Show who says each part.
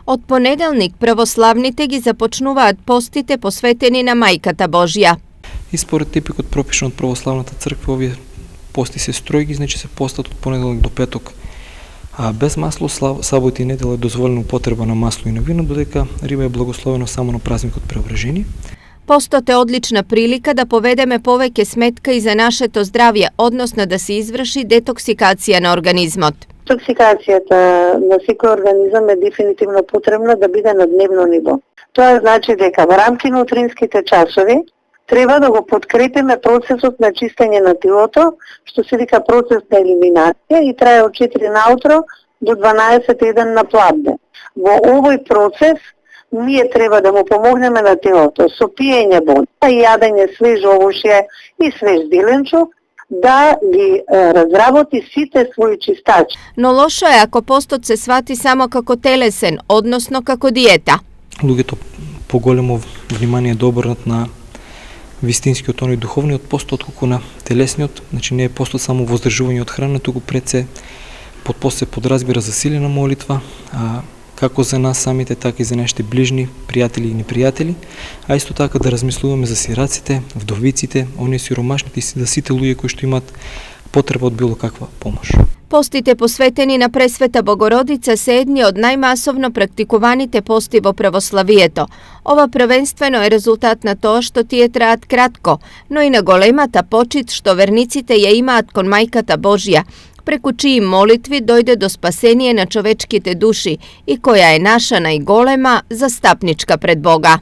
Speaker 1: Од понеделник православните ги започнуваат постите посветени на Мајката Божја.
Speaker 2: И според типикот пропишан од православната црква, овие пости се строги, значи се постат од понеделник до петок. А без масло, сабота и недела е дозволена употреба на масло и на вино, додека риба е благословена само на празникот Преображение.
Speaker 1: Постот е одлична прилика да поведеме повеќе сметка и за нашето здравје, односно да се изврши детоксикација на организмот.
Speaker 3: Детоксикацијата на секој организам е дефинитивно потребна да биде на дневно ниво. Тоа значи дека во рамки на утринските часови треба да го подкрепиме процесот на чистење на телото, што се вика процес на елиминација и трае од 4 наутро до 12:1 на пладне. Во овој процес ние треба да му помогнеме на телото со пиење вода и јадење свеж овошје и свеж зеленчук, да ги разработи сите своји чистачи.
Speaker 1: Но лошо е ако постот се свати само како телесен, односно како диета.
Speaker 2: Луѓето поголемо внимание да обрнат на вистинскиот, оној духовниот пост, отколку на телесниот. Значи не е постот само воздржување од храна, туку пред се под пост се подразбира засилена молитва, како за нас самите, така и за нашите ближни, пријатели и непријатели, а исто така да размислуваме за сираците, вдовиците, оние сиромашните и за сите луѓе кои што имаат потреба од било каква помош.
Speaker 1: Постите посветени на Пресвета Богородица се едни од најмасовно практикуваните пости во православието. Ова првенствено е резултат на тоа што тие траат кратко, но и на големата почит што верниците ја имаат кон Мајката Божја, преку чии молитви дојде до спасение на човечките души и која е наша најголема застапничка пред Бога.